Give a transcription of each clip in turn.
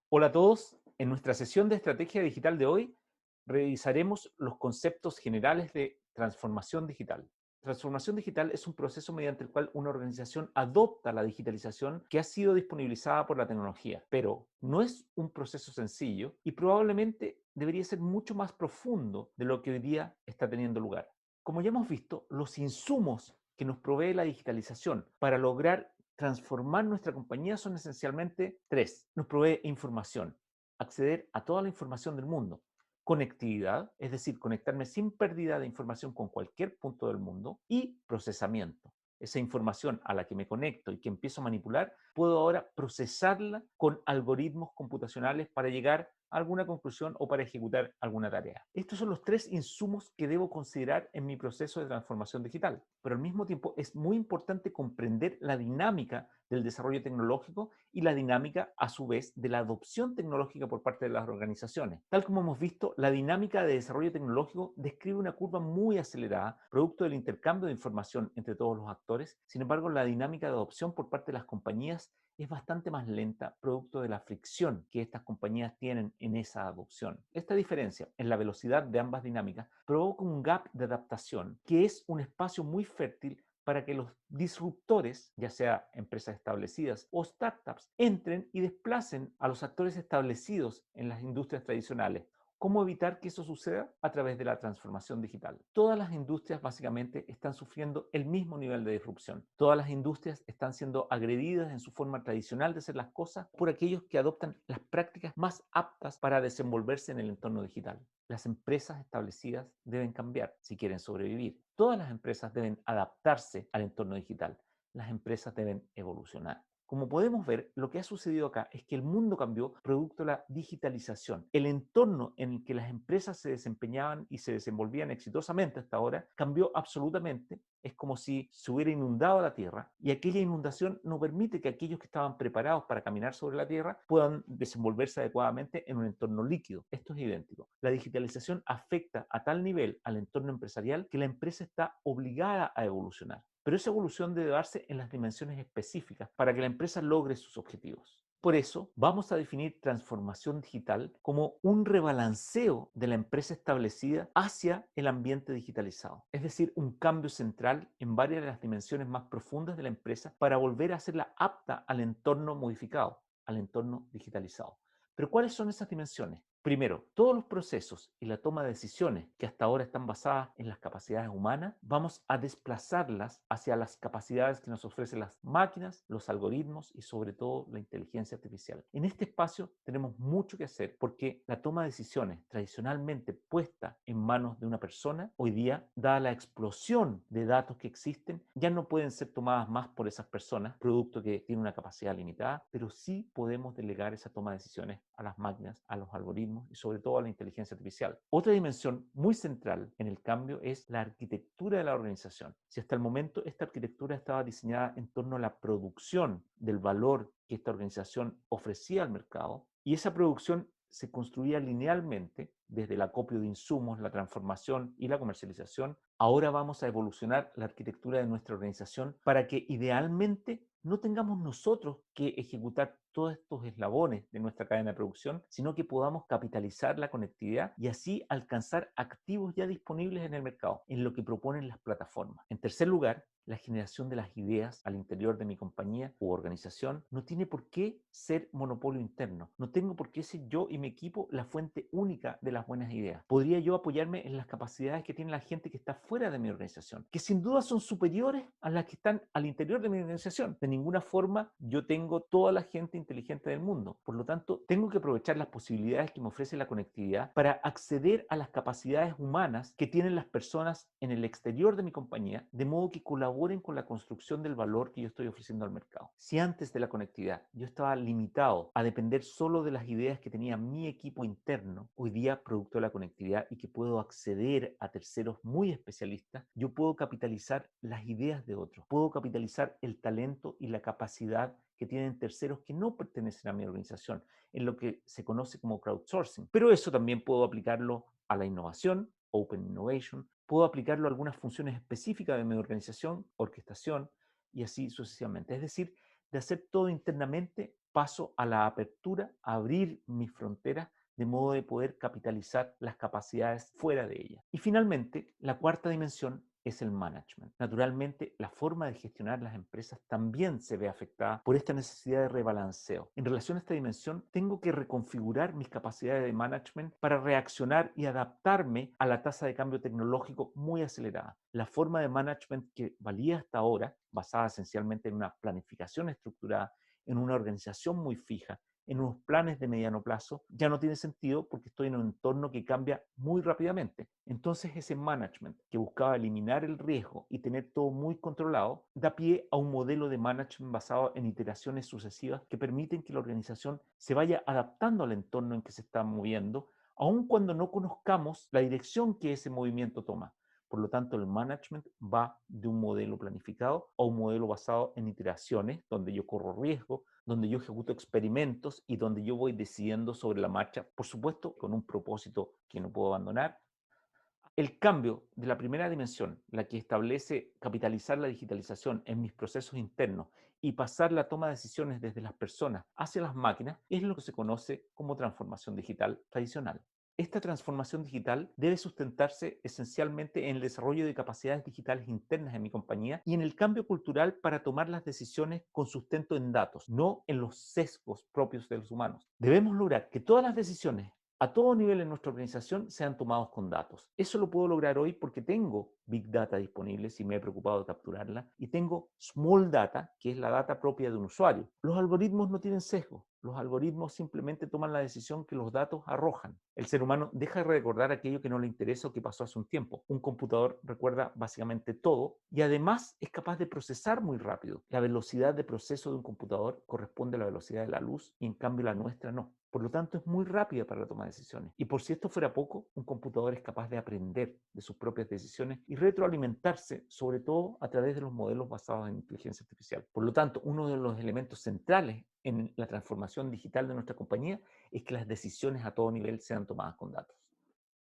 Hola a todos. En nuestra sesión de estrategia digital de hoy revisaremos los conceptos generales de transformación digital. Transformación digital es un proceso mediante el cual una organización adopta la digitalización que ha sido disponibilizada por la tecnología, pero no es un proceso sencillo y probablemente debería ser mucho más profundo de lo que hoy día está teniendo lugar. Como ya hemos visto, los insumos que nos provee la digitalización para lograr transformar nuestra compañía son esencialmente tres. Nos provee información, acceder a toda la información del mundo. Conectividad, es decir, conectarme sin pérdida de información con cualquier punto del mundo. Y procesamiento. Esa información a la que me conecto y que empiezo a manipular, puedo ahora procesarla con algoritmos computacionales para llegar a alguna conclusión o para ejecutar alguna tarea. Estos son los tres insumos que debo considerar en mi proceso de transformación digital, pero al mismo tiempo es muy importante comprender la dinámica del desarrollo tecnológico y la dinámica, a su vez, de la adopción tecnológica por parte de las organizaciones. Tal como hemos visto, la dinámica de desarrollo tecnológico describe una curva muy acelerada, producto del intercambio de información entre todos los actores. Sin embargo, la dinámica de adopción por parte de las compañías es bastante más lenta, producto de la fricción que estas compañías tienen en esa adopción. Esta diferencia en la velocidad de ambas dinámicas provoca un gap de adaptación, que es un espacio muy fértil para que los disruptores, ya sea empresas establecidas o startups, entren y desplacen a los actores establecidos en las industrias tradicionales. ¿Cómo evitar que eso suceda? A través de la transformación digital. Todas las industrias básicamente están sufriendo el mismo nivel de disrupción. Todas las industrias están siendo agredidas en su forma tradicional de hacer las cosas por aquellos que adoptan las prácticas más aptas para desenvolverse en el entorno digital. Las empresas establecidas deben cambiar si quieren sobrevivir. Todas las empresas deben adaptarse al entorno digital. Las empresas deben evolucionar. Como podemos ver, lo que ha sucedido acá es que el mundo cambió producto de la digitalización. El entorno en el que las empresas se desempeñaban y se desenvolvían exitosamente hasta ahora cambió absolutamente. Es como si se hubiera inundado la tierra y aquella inundación no permite que aquellos que estaban preparados para caminar sobre la tierra puedan desenvolverse adecuadamente en un entorno líquido. Esto es idéntico. La digitalización afecta a tal nivel al entorno empresarial que la empresa está obligada a evolucionar. Pero esa evolución debe darse en las dimensiones específicas para que la empresa logre sus objetivos. Por eso, vamos a definir transformación digital como un rebalanceo de la empresa establecida hacia el ambiente digitalizado. Es decir, un cambio central en varias de las dimensiones más profundas de la empresa para volver a hacerla apta al entorno modificado, al entorno digitalizado. Pero ¿cuáles son esas dimensiones? Primero, todos los procesos y la toma de decisiones que hasta ahora están basadas en las capacidades humanas, vamos a desplazarlas hacia las capacidades que nos ofrecen las máquinas, los algoritmos y sobre todo la inteligencia artificial. En este espacio tenemos mucho que hacer porque la toma de decisiones tradicionalmente puesta en manos de una persona, hoy día, dada la explosión de datos que existen, ya no pueden ser tomadas más por esas personas, producto que tiene una capacidad limitada, pero sí podemos delegar esa toma de decisiones a las máquinas, a los algoritmos y sobre todo a la inteligencia artificial. Otra dimensión muy central en el cambio es la arquitectura de la organización. Si hasta el momento esta arquitectura estaba diseñada en torno a la producción del valor que esta organización ofrecía al mercado, y esa producción se construía linealmente desde el acopio de insumos, la transformación y la comercialización, ahora vamos a evolucionar la arquitectura de nuestra organización para que idealmente no tengamos nosotros que ejecutar todos estos eslabones de nuestra cadena de producción, sino que podamos capitalizar la conectividad y así alcanzar activos ya disponibles en el mercado, en lo que proponen las plataformas. En tercer lugar, la generación de las ideas al interior de mi compañía u organización no tiene por qué ser monopolio interno. No tengo por qué ser yo y mi equipo la fuente única de las buenas ideas. Podría yo apoyarme en las capacidades que tiene la gente que está fuera de mi organización, que sin duda son superiores a las que están al interior de mi organización. De ninguna forma yo tengo toda la gente inteligente del mundo. Por lo tanto, tengo que aprovechar las posibilidades que me ofrece la conectividad para acceder a las capacidades humanas que tienen las personas en el exterior de mi compañía, de modo que colaboren con la construcción del valor que yo estoy ofreciendo al mercado. Si antes de la conectividad yo estaba limitado a depender solo de las ideas que tenía mi equipo interno, hoy día, producto de la conectividad y que puedo acceder a terceros muy especialistas, yo puedo capitalizar las ideas de otros, puedo capitalizar el talento y la capacidad que tienen terceros que no pertenecen a mi organización, en lo que se conoce como crowdsourcing. Pero eso también puedo aplicarlo a la innovación, Open Innovation, puedo aplicarlo a algunas funciones específicas de mi organización, orquestación y así sucesivamente. Es decir, de hacer todo internamente, paso a la apertura, a abrir mis fronteras de modo de poder capitalizar las capacidades fuera de ella. Y finalmente, la cuarta dimensión es el management. Naturalmente, la forma de gestionar las empresas también se ve afectada por esta necesidad de rebalanceo. En relación a esta dimensión, tengo que reconfigurar mis capacidades de management para reaccionar y adaptarme a la tasa de cambio tecnológico muy acelerada. La forma de management que valía hasta ahora, basada esencialmente en una planificación estructurada, en una organización muy fija, en unos planes de mediano plazo, ya no tiene sentido porque estoy en un entorno que cambia muy rápidamente. Entonces ese management que buscaba eliminar el riesgo y tener todo muy controlado, da pie a un modelo de management basado en iteraciones sucesivas que permiten que la organización se vaya adaptando al entorno en que se está moviendo, aun cuando no conozcamos la dirección que ese movimiento toma. Por lo tanto, el management va de un modelo planificado a un modelo basado en iteraciones, donde yo corro riesgo, donde yo ejecuto experimentos y donde yo voy decidiendo sobre la marcha, por supuesto, con un propósito que no puedo abandonar. El cambio de la primera dimensión, la que establece capitalizar la digitalización en mis procesos internos y pasar la toma de decisiones desde las personas hacia las máquinas, es lo que se conoce como transformación digital tradicional. Esta transformación digital debe sustentarse esencialmente en el desarrollo de capacidades digitales internas en mi compañía y en el cambio cultural para tomar las decisiones con sustento en datos, no en los sesgos propios de los humanos. Debemos lograr que todas las decisiones a todo nivel en nuestra organización sean tomados con datos. Eso lo puedo lograr hoy porque tengo Big Data disponibles y me he preocupado de capturarla, y tengo Small Data, que es la data propia de un usuario. Los algoritmos no tienen sesgo. Los algoritmos simplemente toman la decisión que los datos arrojan. El ser humano deja de recordar aquello que no le interesa o que pasó hace un tiempo. Un computador recuerda básicamente todo y además es capaz de procesar muy rápido. La velocidad de proceso de un computador corresponde a la velocidad de la luz y en cambio la nuestra no. Por lo tanto, es muy rápida para la toma de decisiones. Y por si esto fuera poco, un computador es capaz de aprender de sus propias decisiones y retroalimentarse, sobre todo a través de los modelos basados en inteligencia artificial. Por lo tanto, uno de los elementos centrales en la transformación digital de nuestra compañía es que las decisiones a todo nivel sean tomadas con datos.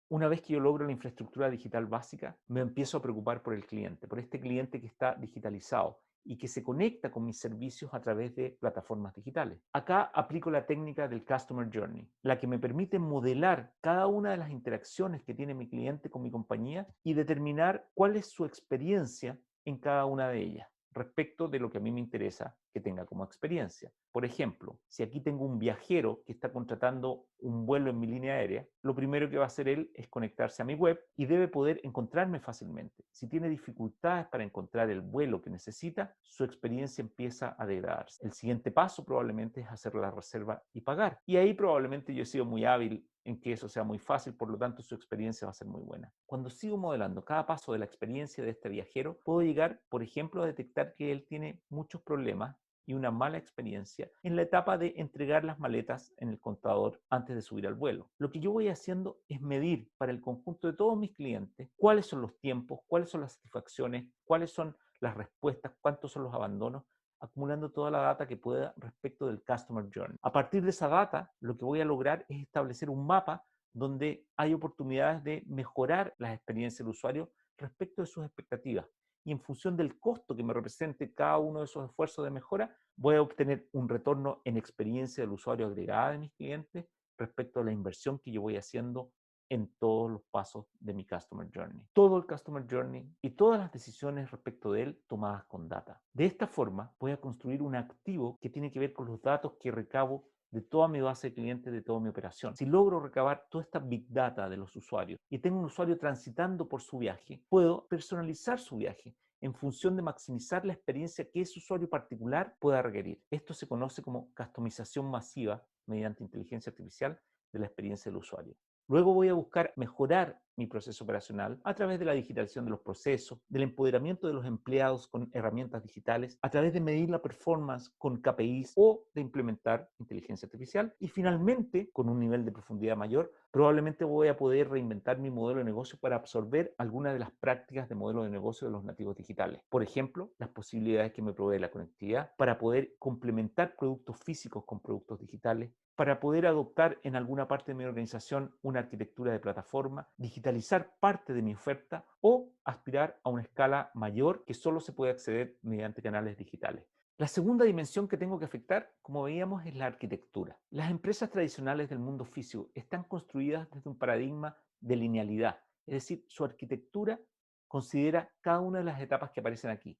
Una vez que yo logro la infraestructura digital básica, me empiezo a preocupar por el cliente, por este cliente que está digitalizado y que se conecta con mis servicios a través de plataformas digitales. Acá aplico la técnica del Customer Journey, la que me permite modelar cada una de las interacciones que tiene mi cliente con mi compañía y determinar cuál es su experiencia en cada una de ellas respecto de lo que a mí me interesa que tenga como experiencia. Por ejemplo, si aquí tengo un viajero que está contratando un vuelo en mi línea aérea, lo primero que va a hacer él es conectarse a mi web y debe poder encontrarme fácilmente. Si tiene dificultades para encontrar el vuelo que necesita, su experiencia empieza a degradarse. El siguiente paso probablemente es hacer la reserva y pagar. Y ahí probablemente yo he sido muy hábil en que eso sea muy fácil, por lo tanto su experiencia va a ser muy buena. Cuando sigo modelando cada paso de la experiencia de este viajero, puedo llegar, por ejemplo, a detectar que él tiene muchos problemas y una mala experiencia en la etapa de entregar las maletas en el contador antes de subir al vuelo. Lo que yo voy haciendo es medir para el conjunto de todos mis clientes cuáles son los tiempos, cuáles son las satisfacciones, cuáles son las respuestas, cuántos son los abandonos, acumulando toda la data que pueda respecto del Customer Journey. A partir de esa data, lo que voy a lograr es establecer un mapa donde hay oportunidades de mejorar las experiencias del usuario respecto de sus expectativas. Y en función del costo que me represente cada uno de esos esfuerzos de mejora, voy a obtener un retorno en experiencia del usuario agregada de mis clientes respecto a la inversión que yo voy haciendo en todos los pasos de mi Customer Journey. Todo el Customer Journey y todas las decisiones respecto de él tomadas con data. De esta forma voy a construir un activo que tiene que ver con los datos que recabo de toda mi base de clientes, de toda mi operación. Si logro recabar toda esta big data de los usuarios y tengo un usuario transitando por su viaje, puedo personalizar su viaje en función de maximizar la experiencia que ese usuario particular pueda requerir. Esto se conoce como customización masiva mediante inteligencia artificial de la experiencia del usuario. Luego voy a buscar mejorar mi proceso operacional a través de la digitalización de los procesos, del empoderamiento de los empleados con herramientas digitales, a través de medir la performance con KPIs o de implementar inteligencia artificial. Y finalmente, con un nivel de profundidad mayor, probablemente voy a poder reinventar mi modelo de negocio para absorber algunas de las prácticas de modelo de negocio de los nativos digitales. Por ejemplo, las posibilidades que me provee la conectividad para poder complementar productos físicos con productos digitales, para poder adoptar en alguna parte de mi organización una arquitectura de plataforma, digitalizar parte de mi oferta o aspirar a una escala mayor que solo se puede acceder mediante canales digitales. La segunda dimensión que tengo que afectar, como veíamos, es la arquitectura. Las empresas tradicionales del mundo físico están construidas desde un paradigma de linealidad, es decir, su arquitectura considera cada una de las etapas que aparecen aquí: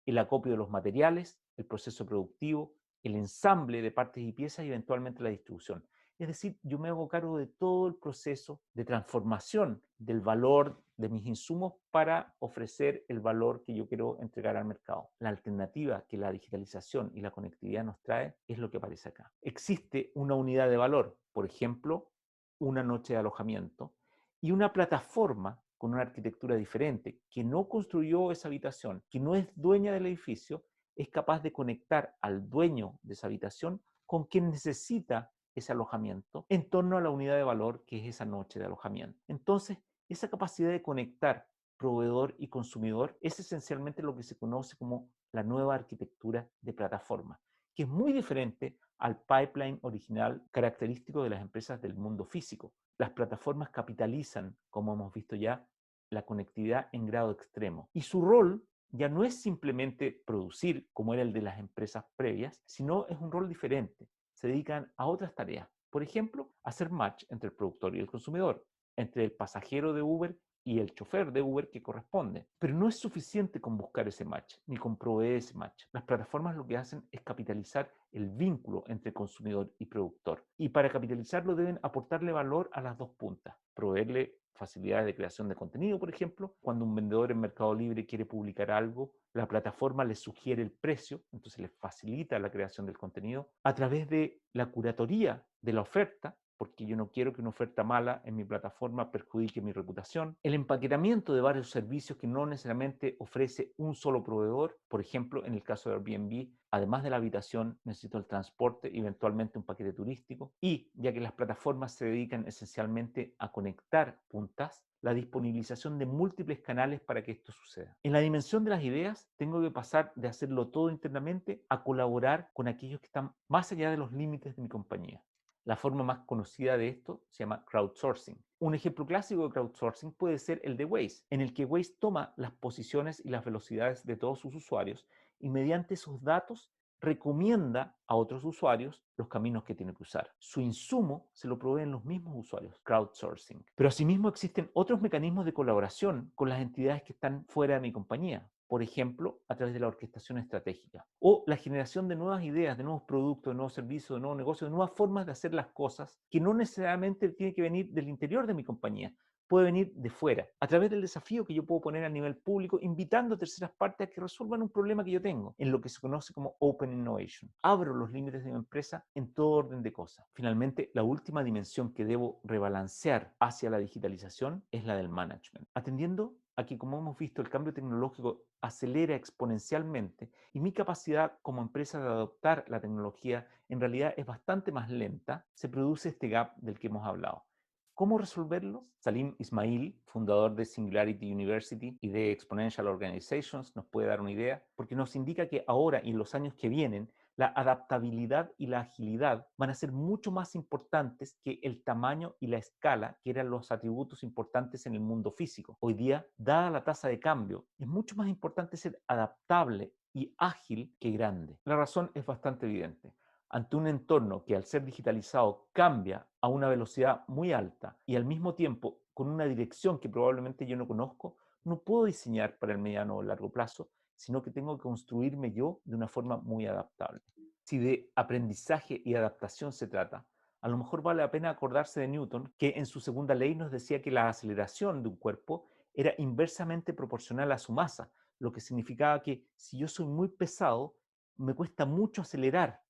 el acopio de los materiales, el proceso productivo, el ensamble de partes y piezas y eventualmente la distribución. Es decir, yo me hago cargo de todo el proceso de transformación del valor de mis insumos para ofrecer el valor que yo quiero entregar al mercado. La alternativa que la digitalización y la conectividad nos trae es lo que aparece acá. Existe una unidad de valor, por ejemplo, una noche de alojamiento, y una plataforma con una arquitectura diferente, que no construyó esa habitación, que no es dueña del edificio, es capaz de conectar al dueño de esa habitación con quien necesita ese alojamiento en torno a la unidad de valor que es esa noche de alojamiento. Entonces, esa capacidad de conectar proveedor y consumidor es esencialmente lo que se conoce como la nueva arquitectura de plataforma, que es muy diferente al pipeline original característico de las empresas del mundo físico. Las plataformas capitalizan, como hemos visto ya, la conectividad en grado extremo. Y su rol ya no es simplemente producir, como era el de las empresas previas, sino es un rol diferente. Se dedican a otras tareas. Por ejemplo, hacer match entre el productor y el consumidor, entre el pasajero de Uber y el chofer de Uber que corresponde. Pero no es suficiente con buscar ese match, ni con proveer ese match. Las plataformas lo que hacen es capitalizar el vínculo entre consumidor y productor. Y para capitalizarlo deben aportarle valor a las dos puntas, proveerle facilidades de creación de contenido, por ejemplo. Cuando un vendedor en Mercado Libre quiere publicar algo, la plataforma le sugiere el precio, entonces le facilita la creación del contenido a través de la curatoría de la oferta, porque yo no quiero que una oferta mala en mi plataforma perjudique mi reputación. El empaquetamiento de varios servicios que no necesariamente ofrece un solo proveedor. Por ejemplo, en el caso de Airbnb, además de la habitación, necesito el transporte y eventualmente un paquete turístico. Y ya que las plataformas se dedican esencialmente a conectar puntas, la disponibilización de múltiples canales para que esto suceda. En la dimensión de las ideas, tengo que pasar de hacerlo todo internamente a colaborar con aquellos que están más allá de los límites de mi compañía. La forma más conocida de esto se llama crowdsourcing. Un ejemplo clásico de crowdsourcing puede ser el de Waze, en el que Waze toma las posiciones y las velocidades de todos sus usuarios y mediante esos datos recomienda a otros usuarios los caminos que tiene que usar. Su insumo se lo proveen los mismos usuarios, crowdsourcing. Pero asimismo existen otros mecanismos de colaboración con las entidades que están fuera de mi compañía. Por ejemplo, a través de la orquestación estratégica o la generación de nuevas ideas, de nuevos productos, de nuevos servicios, de nuevos negocios, de nuevas formas de hacer las cosas que no necesariamente tiene que venir del interior de mi compañía, puede venir de fuera, a través del desafío que yo puedo poner a nivel público, invitando a terceras partes a que resuelvan un problema que yo tengo, en lo que se conoce como Open Innovation. Abro los límites de mi empresa en todo orden de cosas. Finalmente, la última dimensión que debo rebalancear hacia la digitalización es la del management, atendiendo a que, como hemos visto, el cambio tecnológico acelera exponencialmente y mi capacidad como empresa de adoptar la tecnología en realidad es bastante más lenta. Se produce este gap del que hemos hablado. ¿Cómo resolverlo? Salim Ismail, fundador de Singularity University y de Exponential Organizations, nos puede dar una idea, porque nos indica que ahora y en los años que vienen, la adaptabilidad y la agilidad van a ser mucho más importantes que el tamaño y la escala, que eran los atributos importantes en el mundo físico. Hoy día, dada la tasa de cambio, es mucho más importante ser adaptable y ágil que grande. La razón es bastante evidente. Ante un entorno que al ser digitalizado cambia a una velocidad muy alta y al mismo tiempo con una dirección que probablemente yo no conozco, no puedo diseñar para el mediano o largo plazo, sino que tengo que construirme yo de una forma muy adaptable. Si de aprendizaje y adaptación se trata, a lo mejor vale la pena acordarse de Newton, que en su segunda ley nos decía que la aceleración de un cuerpo era inversamente proporcional a su masa, lo que significaba que si yo soy muy pesado, me cuesta mucho acelerar,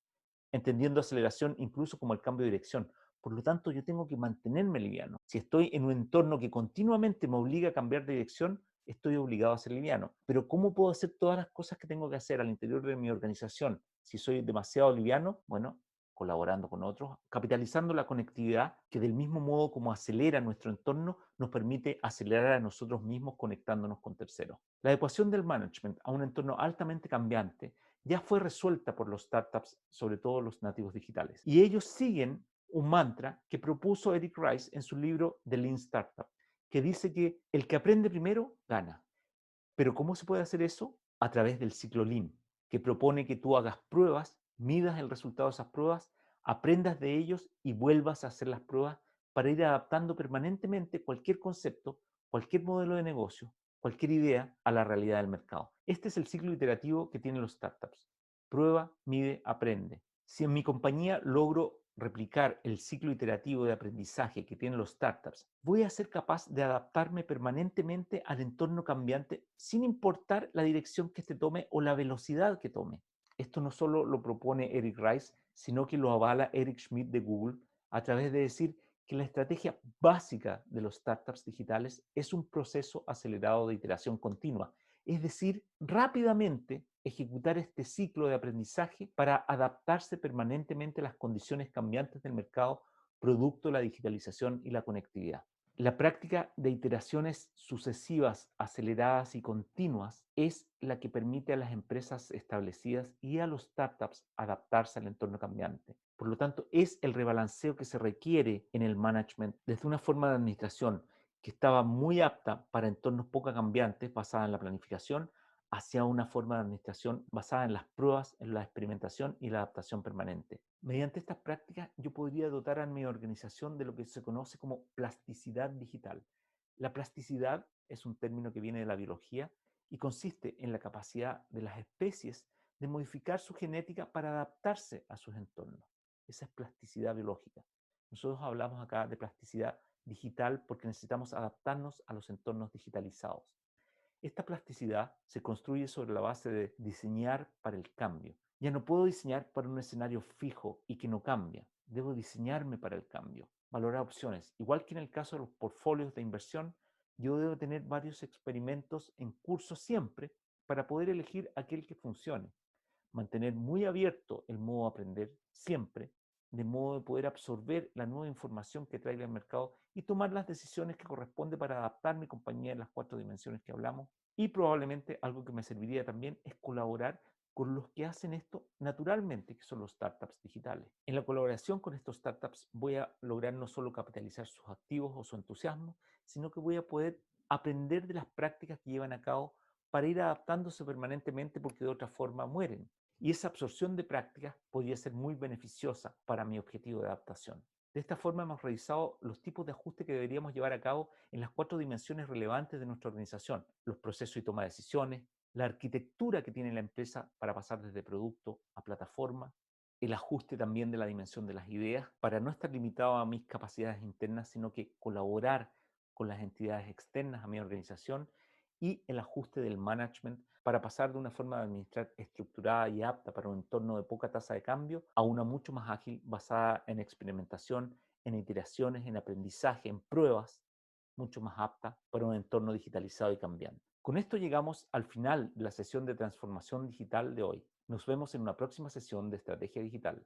entendiendo aceleración incluso como el cambio de dirección. Por lo tanto, yo tengo que mantenerme liviano. Si estoy en un entorno que continuamente me obliga a cambiar de dirección, estoy obligado a ser liviano. Pero ¿cómo puedo hacer todas las cosas que tengo que hacer al interior de mi organización si soy demasiado liviano? Bueno, colaborando con otros, capitalizando la conectividad que del mismo modo como acelera nuestro entorno, nos permite acelerar a nosotros mismos conectándonos con terceros. La ecuación del management a un entorno altamente cambiante ya fue resuelta por los startups, sobre todo los nativos digitales. Y ellos siguen un mantra que propuso Eric Rice en su libro The Lean Startup, que dice que el que aprende primero gana. Pero ¿cómo se puede hacer eso? A través del ciclo Lean. que propone que tú hagas pruebas, midas el resultado de esas pruebas, aprendas de ellos y vuelvas a hacer las pruebas para ir adaptando permanentemente cualquier concepto, cualquier modelo de negocio, cualquier idea a la realidad del mercado. Este es el ciclo iterativo que tienen los startups. Prueba, mide, aprende. Si en mi compañía logro replicar el ciclo iterativo de aprendizaje que tienen los startups, voy a ser capaz de adaptarme permanentemente al entorno cambiante sin importar la dirección que este tome o la velocidad que tome. Esto no solo lo propone Eric Rice, sino que lo avala Eric Schmidt de Google a través de decir que la estrategia básica de los startups digitales es un proceso acelerado de iteración continua, es decir, rápidamente ejecutar este ciclo de aprendizaje para adaptarse permanentemente a las condiciones cambiantes del mercado producto de la digitalización y la conectividad. La práctica de iteraciones sucesivas, aceleradas y continuas es la que permite a las empresas establecidas y a los startups adaptarse al entorno cambiante. Por lo tanto, es el rebalanceo que se requiere en el management desde una forma de administración que estaba muy apta para entornos poco cambiantes, basada en la planificación, hacia una forma de administración basada en las pruebas, en la experimentación y la adaptación permanente. Mediante estas prácticas yo podría dotar a mi organización de lo que se conoce como plasticidad digital. La plasticidad es un término que viene de la biología y consiste en la capacidad de las especies de modificar su genética para adaptarse a sus entornos. Esa es plasticidad biológica. Nosotros hablamos acá de plasticidad digital porque necesitamos adaptarnos a los entornos digitalizados. Esta plasticidad se construye sobre la base de diseñar para el cambio. Ya no puedo diseñar para un escenario fijo y que no cambia. Debo diseñarme para el cambio, valorar opciones. Igual que en el caso de los portfolios de inversión, yo debo tener varios experimentos en curso siempre para poder elegir aquel que funcione. Mantener muy abierto el modo de aprender siempre, de modo de poder absorber la nueva información que trae el mercado y tomar las decisiones que corresponde para adaptar mi compañía en las 4 dimensiones que hablamos. Y probablemente algo que me serviría también es colaborar con los que hacen esto naturalmente, que son los startups digitales. En la colaboración con estos startups voy a lograr no solo capitalizar sus activos o su entusiasmo, sino que voy a poder aprender de las prácticas que llevan a cabo para ir adaptándose permanentemente porque de otra forma mueren. Y esa absorción de prácticas podría ser muy beneficiosa para mi objetivo de adaptación. De esta forma hemos revisado los tipos de ajuste que deberíamos llevar a cabo en las 4 dimensiones relevantes de nuestra organización: los procesos y toma de decisiones, la arquitectura que tiene la empresa para pasar desde producto a plataforma, el ajuste también de la dimensión de las ideas para no estar limitado a mis capacidades internas, sino que colaborar con las entidades externas a mi organización, y el ajuste del management para pasar de una forma de administrar estructurada y apta para un entorno de poca tasa de cambio a una mucho más ágil basada en experimentación, en iteraciones, en aprendizaje, en pruebas, mucho más apta para un entorno digitalizado y cambiante. Con esto llegamos al final de la sesión de transformación digital de hoy. Nos vemos en una próxima sesión de Estrategia Digital.